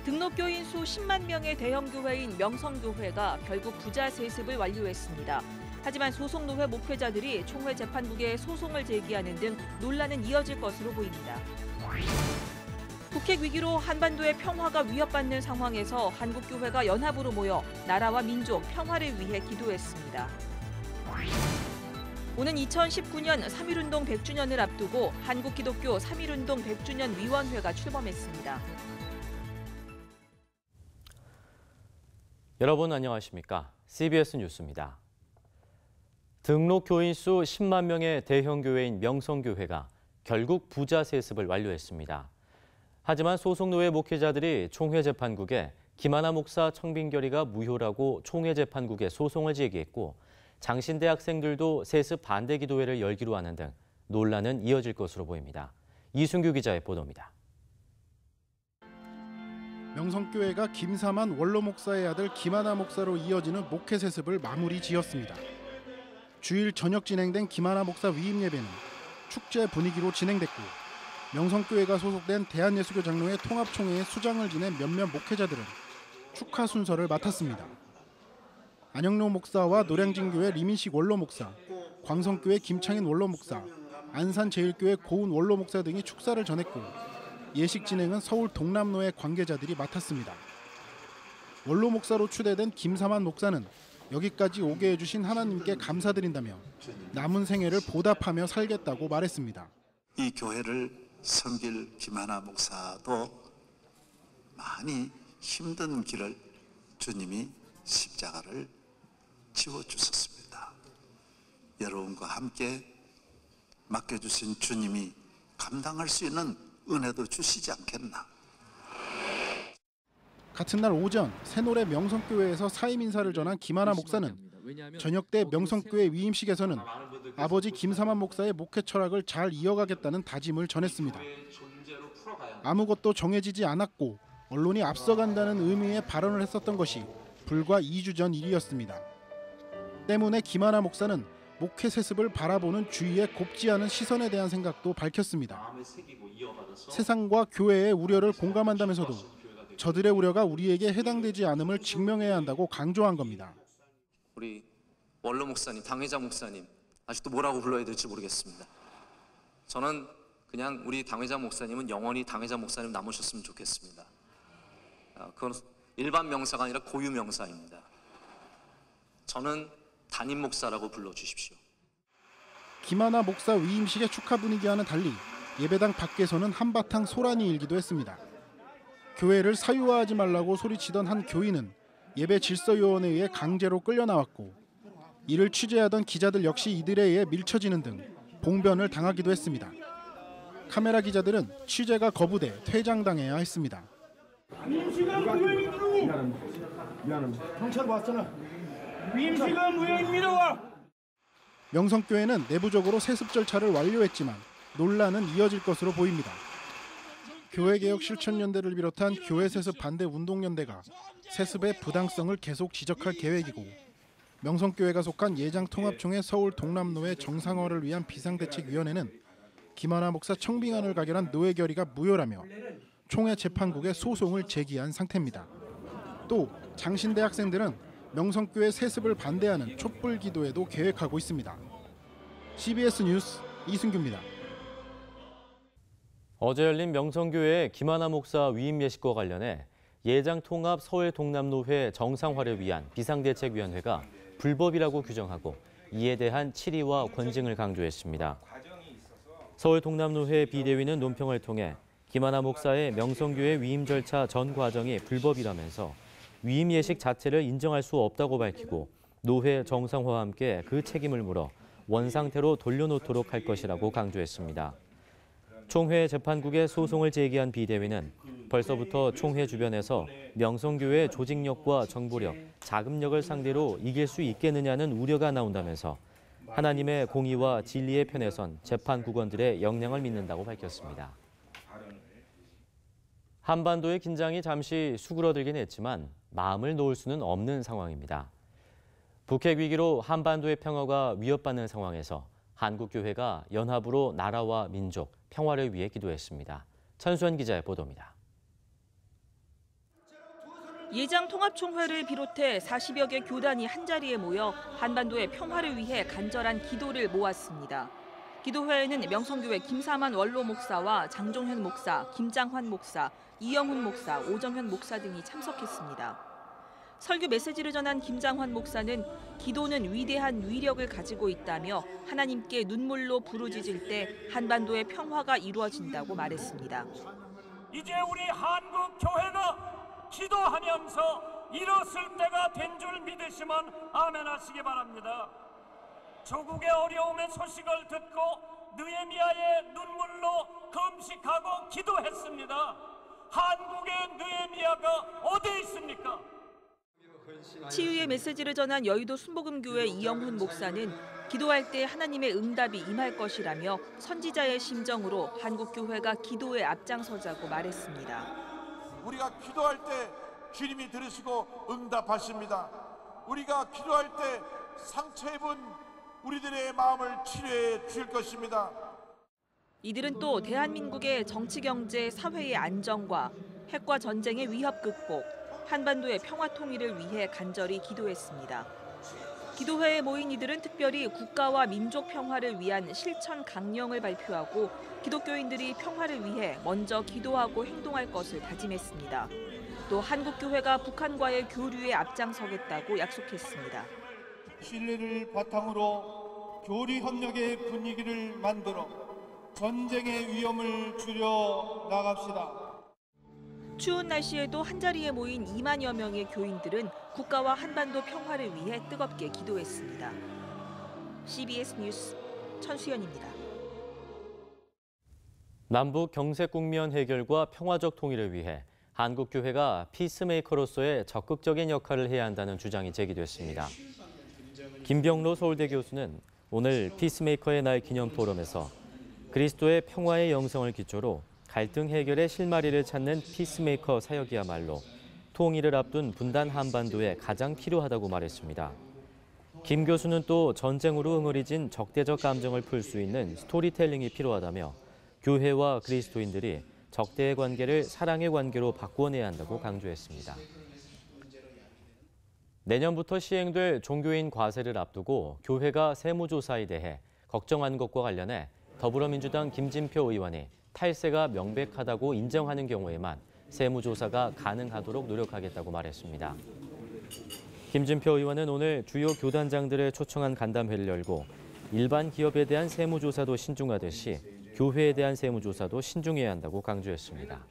등록교인 수 10만 명의 대형 교회인 명성교회가 결국 부자 세습을 완료했습니다. 하지만 소속노회 목회자들이 총회 재판국에 소송을 제기하는 등 논란은 이어질 것으로 보입니다. 북핵 위기로 한반도의 평화가 위협받는 상황에서 한국교회가 연합으로 모여 나라와 민족 평화를 위해 기도했습니다. 오는 2019년 3.1운동 100주년을 앞두고 한국기독교 3.1운동 100주년 위원회가 출범했습니다. 여러분 안녕하십니까? CBS 뉴스입니다. 등록 교인 수 10만 명의 대형 교회인 명성교회가 결국 부자 세습을 완료했습니다. 하지만 소속노회 목회자들이 총회 재판국에 김하나 목사 청빙결의가 무효라고 총회 재판국에 소송을 제기했고 장신대 학생들도 세습 반대 기도회를 열기로 하는 등 논란은 이어질 것으로 보입니다. 이순규 기자의 보도입니다. 명성교회가 김사만 원로 목사의 아들 김하나 목사로 이어지는 목회 세습을 마무리 지었습니다. 주일 저녁 진행된 김하나 목사 위임 예배는 축제 분위기로 진행됐고 명성교회가 소속된 대한예수교 장로회 통합총회의 수장을 지낸 몇몇 목회자들은 축하 순서를 맡았습니다. 안영로 목사와 노량진교회 리민식 원로 목사, 광성교회 김창인 원로 목사, 안산제일교회 고운 원로 목사 등이 축사를 전했고 예식 진행은 서울 동남로의 관계자들이 맡았습니다. 원로 목사로 추대된 김사만 목사는 여기까지 오게 해주신 하나님께 감사드린다며 남은 생애를 보답하며 살겠다고 말했습니다. 이 교회를 섬길 김하나 목사도 많이 힘든 길을 주님이 십자가를 지워주셨습니다. 여러분과 함께 맡겨주신 주님이 감당할 수 있는 은혜도 주시지 않겠나. 같은 날 오전 새노래 명성교회에서 사임 인사를 전한 김하나 목사는 저녁 때 명성교회 위임식에서는 아버지 김사만 목사의 목회 철학을 잘 이어가겠다는 다짐을 전했습니다. 아무것도 정해지지 않았고 언론이 앞서간다는 의미의 발언을 했었던 것이 불과 2주 전 일이었습니다. 때문에 김하나 목사는 목회 세습을 바라보는 주위의 곱지 않은 시선에 대한 생각도 밝혔습니다. 세상과 교회의 우려를 공감한다면서도 저들의 우려가 우리에게 해당되지 않음을 증명해야 한다고 강조한 겁니다. 우리 원로 목사님, 당회자 목사님 아직도 뭐라고 불러야 될지 모르겠습니다. 저는 그냥 우리 당회자 목사님은 영원히 당회자 목사님 남으셨으면 좋겠습니다. 그건 일반 명사가 아니라 고유 명사입니다. 저는 담임 목사라고 불러주십시오. 김하나 목사 위임식의 축하 분위기와는 달리 예배당 밖에서는 한바탕 소란이 일기도 했습니다. 교회를 사유화하지 말라고 소리치던 한 교인은 예배 질서요원에 의해 강제로 끌려 나왔고 이를 취재하던 기자들 역시 이들에 의해 밀쳐지는 등 봉변을 당하기도 했습니다. 카메라 기자들은 취재가 거부돼 퇴장당해야 했습니다. 위임식은 무효입니다. 미안합니다. 경찰 왔잖아. 위임식은 무효입니다. 명성교회는 내부적으로 세습 절차를 완료했지만 논란은 이어질 것으로 보입니다. 교회개혁 실천연대를 비롯한 교회 세습 반대 운동연대가 세습의 부당성을 계속 지적할 계획이고 명성교회가 속한 예장통합총회 서울 동남로회 정상화를 위한 비상대책위원회는 김하나 목사 청빙안을 가결한 노회 결의가 무효라며 총회 재판국에 소송을 제기한 상태입니다. 또 장신대 학생들은 명성교회 세습을 반대하는 촛불 기도회도 계획하고 있습니다. CBS 뉴스 이순규입니다. 어제 열린 명성교회 김하나 목사 위임 예식과 관련해 예장통합 서울 동남로회 정상화를 위한 비상대책위원회가 불법이라고 규정하고 이에 대한 질의와 권징을 강조했습니다. 서울 동남로회 비대위는 논평을 통해 김하나 목사의 명성교회 위임 절차 전 과정이 불법이라면서 위임 예식 자체를 인정할 수 없다고 밝히고 노회 정상화와 함께 그 책임을 물어 원상태로 돌려놓도록 할 것이라고 강조했습니다. 총회 재판국에 소송을 제기한 비대위는 벌써부터 총회 주변에서 명성교회 조직력과 정보력, 자금력을 상대로 이길 수 있겠느냐는 우려가 나온다면서 하나님의 공의와 진리의 편에 선 재판국원들의 역량을 믿는다고 밝혔습니다. 한반도의 긴장이 잠시 수그러들긴 했지만 마음을 놓을 수는 없는 상황입니다. 북핵 위기로 한반도의 평화가 위협받는 상황에서 한국교회가 연합으로 나라와 민족, 평화를 위해 기도했습니다. 천수연 기자의 보도입니다. 예장통합총회를 비롯해 40여 개 교단이 한자리에 모여 한반도의 평화를 위해 간절한 기도를 모았습니다. 기도회에는 명성교회 김사만 원로 목사와 장종현 목사, 김장환 목사, 이영훈 목사, 오정현 목사 등이 참석했습니다. 설교 메시지를 전한 김장환 목사는 기도는 위대한 위력을 가지고 있다며 하나님께 눈물로 부르짖을 때 한반도의 평화가 이루어진다고 말했습니다. 이제 우리 한국 교회가 기도하면서 일어설 때가 된 줄 믿으시면 아멘하시기 바랍니다. 조국의 어려움의 소식을 듣고 느헤미야의 눈물로 금식하고 기도했습니다. 한국의 느헤미야가 어디 있습니까? 치유의 메시지를 전한 여의도 순복음교회 이영훈 목사는 기도할 때 하나님의 응답이 임할 것이라며 선지자의 심정으로 한국교회가 기도에 앞장서자고 말했습니다. 우리가 기도할 때 주님이 들으시고 응답하십니다. 우리가 기도할 때 상처 입은 우리들의 마음을 치료해 줄 것입니다. 이들은 또 대한민국의 정치, 경제, 사회의 안정과 핵과 전쟁의 위협 극복, 한반도의 평화 통일을 위해 간절히 기도했습니다. 기도회에 모인 이들은 특별히 국가와 민족 평화를 위한 실천 강령을 발표하고 기독교인들이 평화를 위해 먼저 기도하고 행동할 것을 다짐했습니다. 또 한국교회가 북한과의 교류에 앞장서겠다고 약속했습니다. 신뢰를 바탕으로 교리 협력의 분위기를 만들어 전쟁의 위험을 줄여 나갑시다. 추운 날씨에도 한자리에 모인 2만여 명의 교인들은 국가와 한반도 평화를 위해 뜨겁게 기도했습니다. CBS 뉴스 천수연입니다. 남북 경색 국면 해결과 평화적 통일을 위해 한국교회가 피스메이커로서의 적극적인 역할을 해야 한다는 주장이 제기됐습니다. 김병로 서울대 교수는 오늘 피스메이커의 날 기념 포럼에서 그리스도의 평화의 영성을 기초로 갈등 해결의 실마리를 찾는 피스메이커 사역이야말로 통일을 앞둔 분단 한반도에 가장 필요하다고 말했습니다. 김 교수는 또 전쟁으로 응어리진 적대적 감정을 풀 수 있는 스토리텔링이 필요하다며 교회와 그리스도인들이 적대의 관계를 사랑의 관계로 바꾸어내야 한다고 강조했습니다. 내년부터 시행될 종교인 과세를 앞두고 교회가 세무조사에 대해 걱정한 것과 관련해 더불어민주당 김진표 의원이 탈세가 명백하다고 인정하는 경우에만 세무조사가 가능하도록 노력하겠다고 말했습니다. 김진표 의원은 오늘 주요 교단장들을 초청한 간담회를 열고 일반 기업에 대한 세무조사도 신중하듯이 교회에 대한 세무조사도 신중해야 한다고 강조했습니다.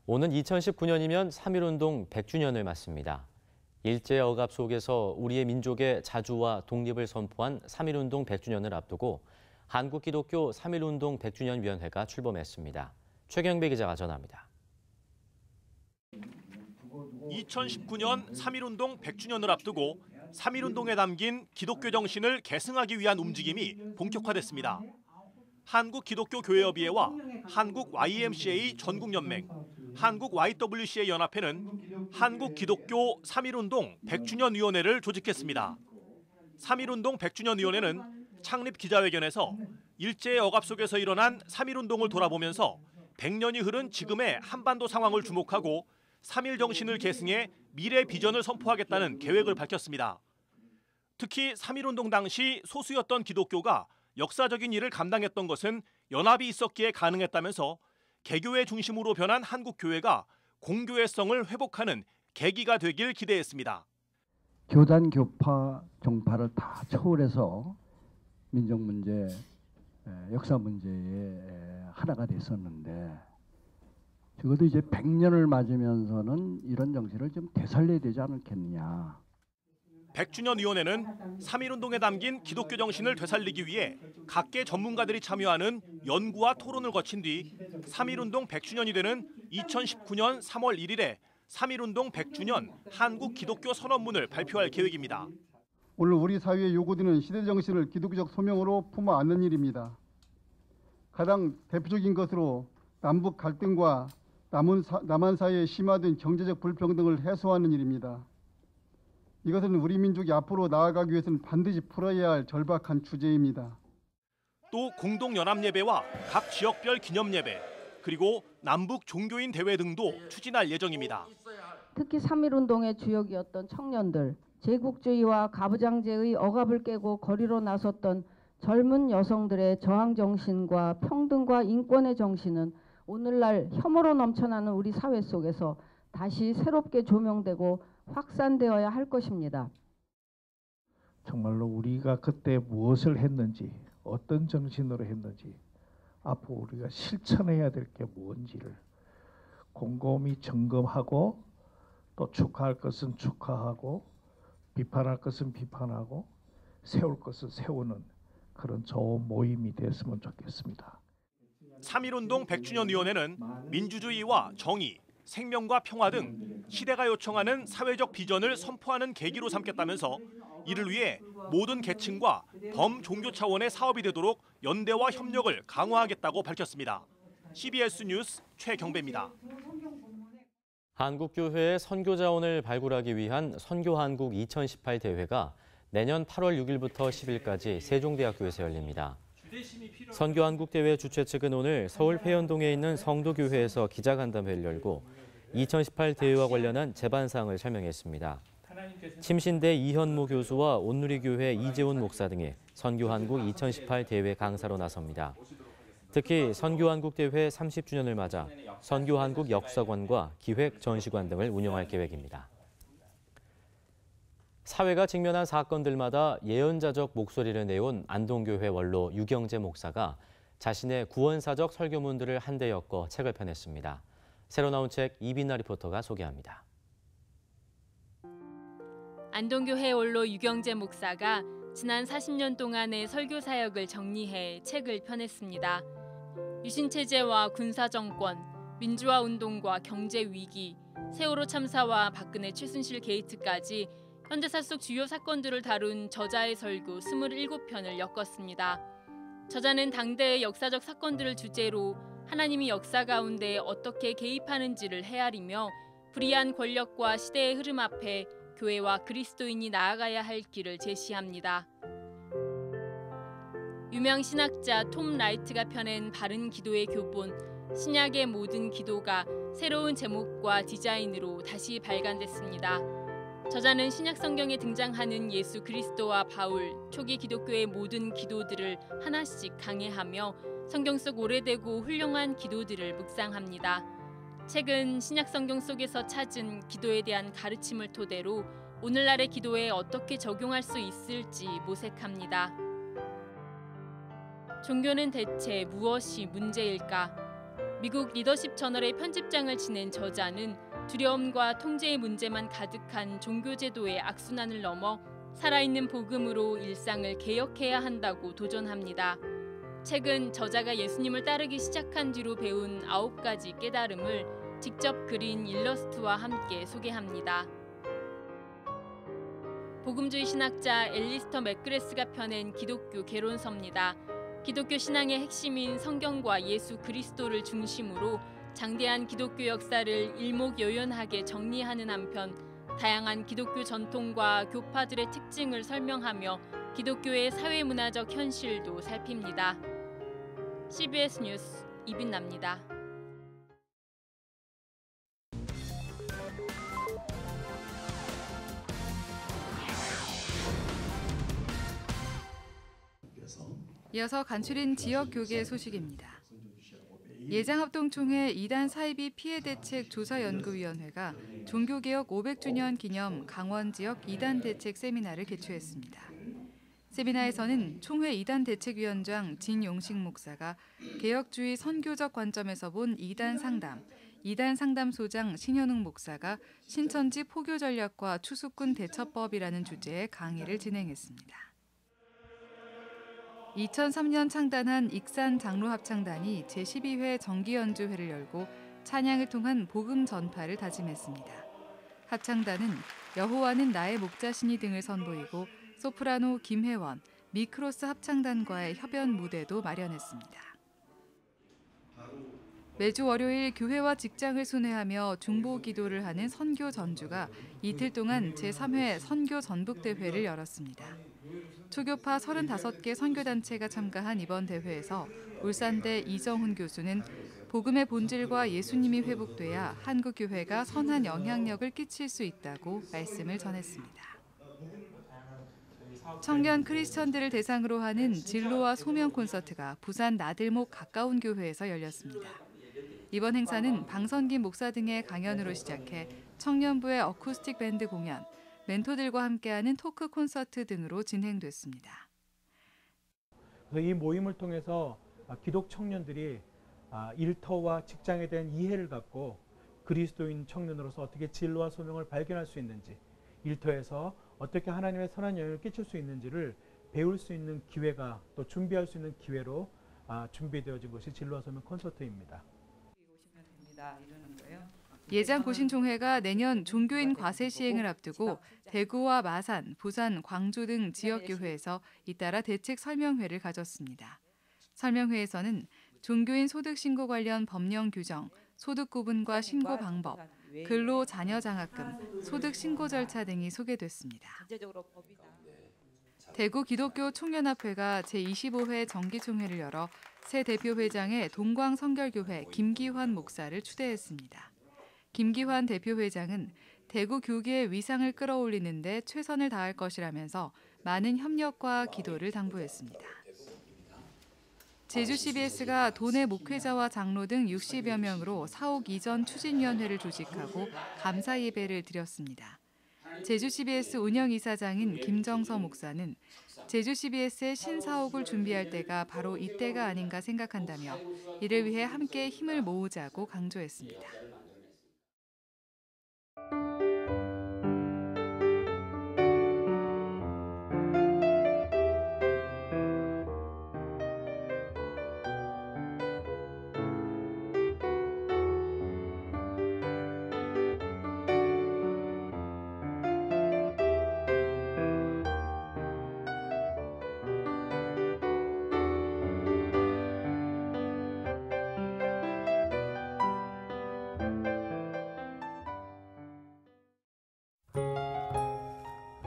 오는 2019년이면 3.1운동 100주년을 맞습니다. 일제 억압 속에서 우리의 민족의 자주와 독립을 선포한 3.1운동 100주년을 앞두고 한국기독교 3.1운동 100주년위원회가 출범했습니다. 최경배 기자가 전합니다. 2019년 3.1운동 100주년을 앞두고 3.1운동에 담긴 기독교 정신을 계승하기 위한 움직임이 본격화됐습니다. 한국기독교교회협의회와 한국 YMCA 전국연맹, 한국 YWCA 연합회는 한국기독교 3.1운동 100주년위원회를 조직했습니다. 3.1운동 100주년위원회는 창립 기자회견에서 일제의 억압 속에서 일어난 3.1운동을 돌아보면서 100년이 흐른 지금의 한반도 상황을 주목하고 3.1 정신을 계승해 미래 비전을 선포하겠다는 계획을 밝혔습니다. 특히 3.1운동 당시 소수였던 기독교가 역사적인 일을 감당했던 것은 연합이 있었기에 가능했다면서 개교회 중심으로 변한 한국교회가 공교회성을 회복하는 계기가 되길 기대했습니다. 교단, 교파, 종파를 다 초월해서 민족 문제, 역사 문제의 하나가 됐었는데 적어도 이제 100년을 맞으면서는 이런 정신을 좀 되살려야 되지 않겠느냐. 100주년위원회는 3.1운동에 담긴 기독교 정신을 되살리기 위해 각계 전문가들이 참여하는 연구와 토론을 거친 뒤 3.1운동 100주년이 되는 2019년 3월 1일에 3.1운동 100주년 한국 기독교 선언문을 발표할 계획입니다. 오늘 우리 사회에 요구되는 시대 정신을 기독교적 소명으로 품어 안는 일입니다. 가장 대표적인 것으로 남북 갈등과 남한 사이에 심화된 경제적 불평등을 해소하는 일입니다. 이것은 우리 민족이 앞으로 나아가기 위해서는 반드시 풀어야 할 절박한 주제입니다. 또 공동연합예배와 각 지역별 기념예배, 그리고 남북 종교인 대회 등도 추진할 예정입니다. 특히 3.1운동의 주역이었던 청년들, 제국주의와 가부장제의 억압을 깨고 거리로 나섰던 젊은 여성들의 저항 정신과 평등과 인권의 정신은 오늘날 혐오로 넘쳐나는 우리 사회 속에서 다시 새롭게 조명되고 확산되어야 할 것입니다. 정말로 우리가 그때 무엇을 했는지, 어떤 정신으로 했는지, 앞으로 우리가 실천해야 될 게 뭔지를 곰곰이 점검하고 또 축하할 것은 축하하고 비판할 것은 비판하고 세울 것은 세우는 그런 좋은 모임이 됐으면 좋겠습니다. 3.1운동 100주년위원회는 민주주의와 정의, 생명과 평화 등 시대가 요청하는 사회적 비전을 선포하는 계기로 삼겠다면서 이를 위해 모든 계층과 범종교 차원의 사업이 되도록 연대와 협력을 강화하겠다고 밝혔습니다. CBS 뉴스 최경배입니다. 한국교회의 선교자원을 발굴하기 위한 선교한국 2018 대회가 내년 8월 6일부터 10일까지 세종대학교에서 열립니다. 선교한국 대회 주최 측은 오늘 서울 회원동에 있는 성도교회에서 기자간담회를 열고 2018 대회와 관련한 제반사항을 설명했습니다. 침신대 이현모 교수와 온누리교회 이재훈 목사 등이 선교한국 2018 대회 강사로 나섭니다. 특히 선교한국 대회 30주년을 맞아 선교한국 역사관과 기획 전시관 등을 운영할 계획입니다. 사회가 직면한 사건들마다 예언자적 목소리를 내온 안동교회 원로 유경재 목사가 자신의 구원사적 설교문들을 한데 엮어 책을 펴냈습니다. 새로 나온 책 이빈나 리포터가 소개합니다. 안동교회 원로 유경재 목사가 지난 40년 동안의 설교 사역을 정리해 책을 펴냈습니다. 유신체제와 군사정권, 민주화 운동과 경제 위기, 세월호 참사와 박근혜 최순실 게이트까지 현대사 속 주요 사건들을 다룬 저자의 설교 27편을 엮었습니다. 저자는 당대의 역사적 사건들을 주제로 하나님이 역사 가운데 어떻게 개입하는지를 헤아리며 불의한 권력과 시대의 흐름 앞에 교회와 그리스도인이 나아가야 할 길을 제시합니다. 유명 신학자 톰 라이트가 펴낸 바른 기도의 교본, 신약의 모든 기도가 새로운 제목과 디자인으로 다시 발간됐습니다. 저자는 신약 성경에 등장하는 예수 그리스도와 바울, 초기 기독교의 모든 기도들을 하나씩 강해하며 성경 속 오래되고 훌륭한 기도들을 묵상합니다. 책은 신약 성경 속에서 찾은 기도에 대한 가르침을 토대로 오늘날의 기도에 어떻게 적용할 수 있을지 모색합니다. 종교는 대체 무엇이 문제일까? 미국 리더십 저널의 편집장을 지낸 저자는 두려움과 통제의 문제만 가득한 종교제도의 악순환을 넘어 살아있는 복음으로 일상을 개혁해야 한다고 도전합니다. 책은 저자가 예수님을 따르기 시작한 뒤로 배운 9가지 깨달음을 직접 그린 일러스트와 함께 소개합니다. 복음주의 신학자 앨리스터 맥그레스가 펴낸 기독교 개론서입니다. 기독교 신앙의 핵심인 성경과 예수 그리스도를 중심으로 장대한 기독교 역사를 일목요연하게 정리하는 한편 다양한 기독교 전통과 교파들의 특징을 설명하며 기독교의 사회문화적 현실도 살핍니다. CBS 뉴스 이빈나입니다. 이어서 간추린 지역 교계 소식입니다. 예장합동총회 2단 사이비 피해 대책 조사연구위원회가 종교개혁 500주년 기념 강원 지역 2단 대책 세미나를 개최했습니다. 세미나에서는 총회 2단 대책위원장 진용식 목사가 개혁주의 선교적 관점에서 본 2단 상담, 2단 상담소장 신현웅 목사가 신천지 포교 전략과 추수꾼 대처법이라는 주제의 강의를 진행했습니다. 2003년 창단한 익산 장로합창단이 제12회 정기연주회를 열고 찬양을 통한 복음 전파를 다짐했습니다. 합창단은 여호와는 나의 목자시니 등을 선보이고 소프라노 김혜원, 미크로스 합창단과의 협연 무대도 마련했습니다. 매주 월요일 교회와 직장을 순회하며 중보 기도를 하는 선교 전주가 이틀 동안 제3회 선교 전북대회를 열었습니다. 초교파 35개 선교단체가 참가한 이번 대회에서 울산대 이정훈 교수는 복음의 본질과 예수님이 회복돼야 한국 교회가 선한 영향력을 끼칠 수 있다고 말씀을 전했습니다. 청년 크리스천들을 대상으로 하는 진로와 소명 콘서트가 부산 나들목 가까운 교회에서 열렸습니다. 이번 행사는 방선김 목사 등의 강연으로 시작해 청년부의 어쿠스틱 밴드 공연, 멘토들과 함께하는 토크 콘서트 등으로 진행됐습니다. 이 모임을 통해서 기독 청년들이 일터와 직장에 대한 이해를 갖고 그리스도인 청년으로서 어떻게 진로와 소명을 발견할 수 있는지, 일터에서 어떻게 하나님의 선한 영향을 끼칠 수 있는지를 배울 수 있는 기회가, 또 준비할 수 있는 기회로 준비되어진 것이 진로와 소명 콘서트입니다. 예장 고신총회가 내년 종교인 과세 시행을 앞두고 대구와 마산, 부산, 광주 등 지역교회에서 잇따라 대책 설명회를 가졌습니다. 설명회에서는 종교인 소득 신고 관련 법령 규정, 소득 구분과 신고 방법, 근로 자녀 장학금, 소득 신고 절차 등이 소개됐습니다. 대구 기독교 총연합회가 제25회 정기총회를 열어 새 대표회장의 동광성결교회 김기환 목사를 추대했습니다. 김기환 대표회장은 대구 교계의 위상을 끌어올리는 데 최선을 다할 것이라면서 많은 협력과 기도를 당부했습니다. 제주 CBS가 도내 목회자와 장로 등 60여 명으로 사옥 이전 추진위원회를 조직하고 감사 예배를 드렸습니다. 제주 CBS 운영이사장인 김정서 목사는 제주 CBS의 신사옥을 준비할 때가 바로 이때가 아닌가 생각한다며 이를 위해 함께 힘을 모으자고 강조했습니다.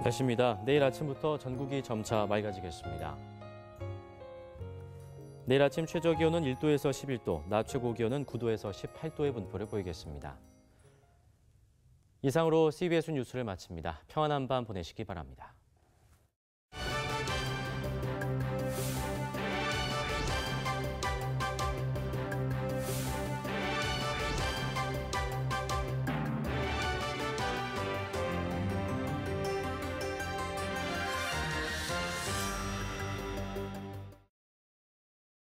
날씨입니다. 내일 아침부터 전국이 점차 맑아지겠습니다. 내일 아침 최저기온은 1도에서 11도, 낮 최고기온은 9도에서 18도의 분포를 보이겠습니다. 이상으로 CBS 뉴스를 마칩니다. 평안한 밤 보내시기 바랍니다.